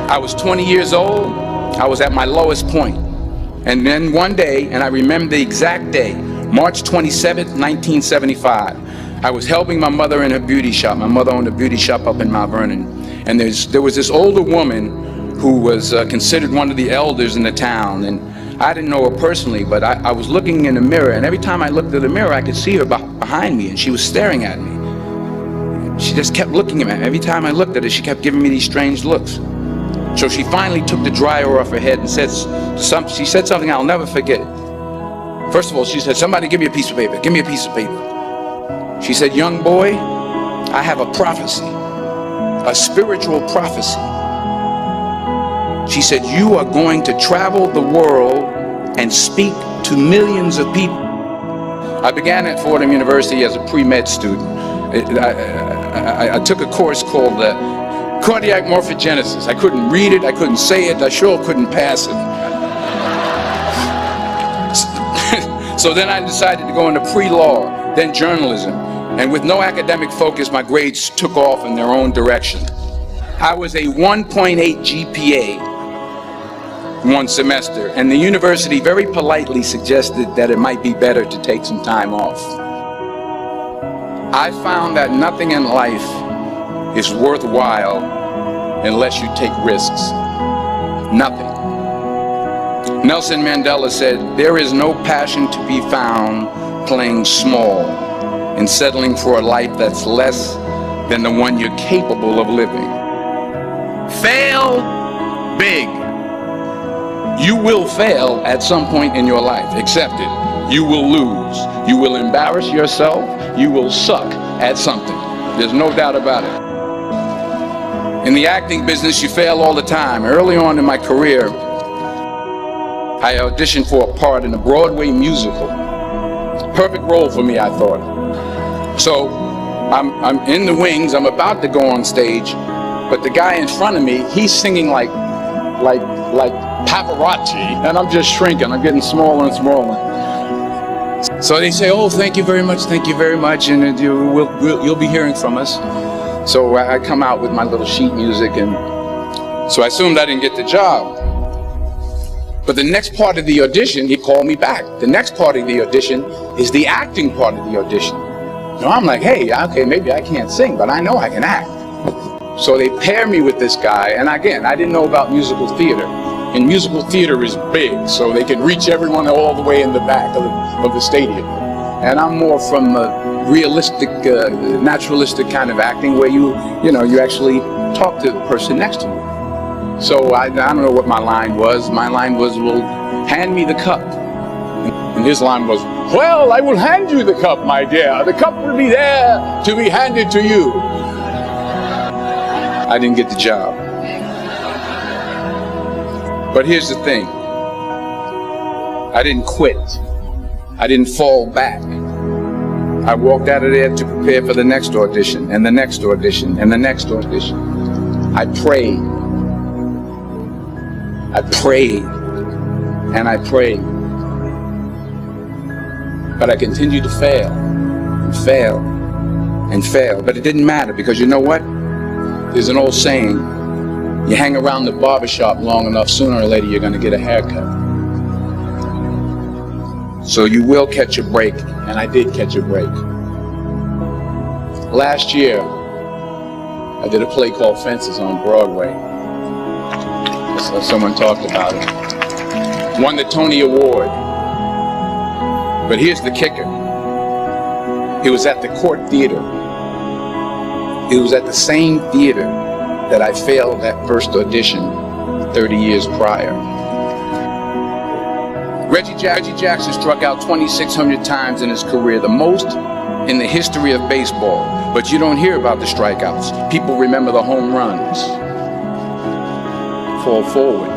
I was 20 years old. I was at my lowest point. And then one day, and I remember the exact day, March 27th, 1975, I was helping my mother in her beauty shop. My mother owned a beauty shop up in Mount Vernon. And there was this older woman who was considered one of the elders in the town. And I didn't know her personally, but I was looking in the mirror, and every time I looked at the mirror, I could see her behind me, and she was staring at me. She just kept looking at me. Every time I looked at her, she kept giving me these strange looks. So she finally took the dryer off her head and she said something I'll never forget. First of all, she said, "Somebody give me a piece of paper. Give me a piece of paper." She said, "Young boy, I have a prophecy, a spiritual prophecy." She said, "You are going to travel the world and speak to millions of people." I began at Fordham University as a pre-med student. I took a course called cardiac morphogenesis. I couldn't read it, I couldn't say it, I sure couldn't pass it. So then I decided to go into pre-law, then journalism. And with no academic focus, my grades took off in their own direction. I was a 1.8 GPA one semester, and the university very politely suggested that it might be better to take some time off. I found that nothing in life is worthwhile unless you take risks. Nothing. Nelson Mandela said, "There is no passion to be found playing small and settling for a life that's less than the one you're capable of living." Fail big. You will fail at some point in your life. Accept it. You will lose. You will embarrass yourself. You will suck at something. There's no doubt about it. In the acting business, you fail all the time. Early on in my career, I auditioned for a part in a Broadway musical. Perfect role for me, I thought. So I'm in the wings. I'm about to go on stage, but the guy in front of me, he's singing like Pavarotti, and I'm just shrinking. I'm getting smaller and smaller. So they say, "Oh, thank you very much, and you'll be hearing from us." So I come out with my little sheet music, and so I assumed I didn't get the job. But the next part of the audition, he called me back. The next part of the audition is the acting part of the audition. So I'm like, hey, okay, maybe I can't sing, but I know I can act. So they pair me with this guy, and again, I didn't know about musical theater. And musical theater is big, so they can reach everyone all the way in the back of the stadium. And I'm more from a realistic, naturalistic kind of acting where you actually talk to the person next to you. So I don't know what my line was. My line was, "Well, hand me the cup." And his line was, "Well, I will hand you the cup, my dear. The cup will be there to be handed to you." I didn't get the job. But here's the thing. I didn't quit. I didn't fall back. I walked out of there to prepare for the next audition, and the next audition, and the next audition. I prayed. I prayed. And I prayed. But I continued to fail, and fail, and fail. But it didn't matter, because you know what? There's an old saying, you hang around the barbershop long enough, sooner or later you're going to get a haircut. So you will catch a break, and I did catch a break. Last year, I did a play called Fences on Broadway. So someone talked about it. Won the Tony Award. But here's the kicker. It was at the Court Theater. It was at the same theater that I failed that first audition 30 years prior. Reggie Jackson struck out 2,600 times in his career, the most in the history of baseball. But you don't hear about the strikeouts. People remember the home runs. Fall forward.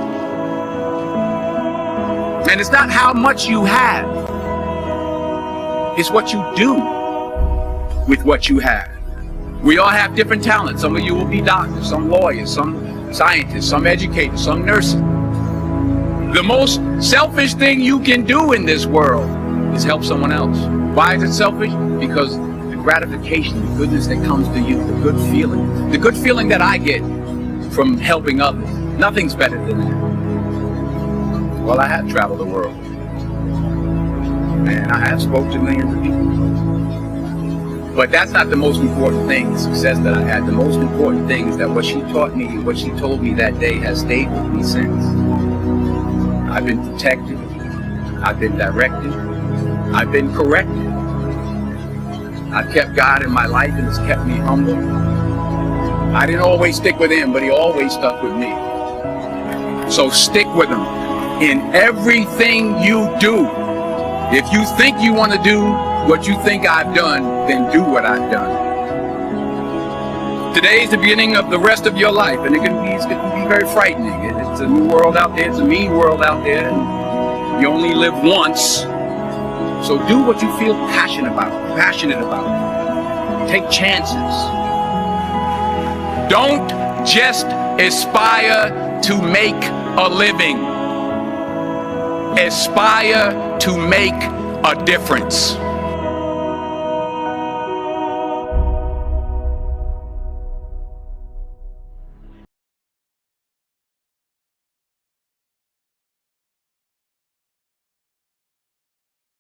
And it's not how much you have. It's what you do with what you have. We all have different talents. Some of you will be doctors, some lawyers, some scientists, some educators, some nurses. The most selfish thing you can do in this world is help someone else. Why is it selfish? Because the gratification, the goodness that comes to you, the good feeling that I get from helping others Nothing's better than that. Well, I have traveled the world, and I have spoken to millions of people. But that's not the most important thing, the success that I had. The most important thing is that what she taught me, what she told me that day has stayed with me since. I've been protected. I've been directed. I've been corrected. I've kept God in my life, and it's kept me humble. I didn't always stick with him, but he always stuck with me. So stick with him in everything you do. If you think you want to do what you think I've done, then do what I've done. Today is the beginning of the rest of your life, and it's going to be very frightening. It's a new world out there. It's a mean world out there. And you only live once. So do what you feel passionate about. Take chances. Don't just aspire to make a living. Aspire to make a difference.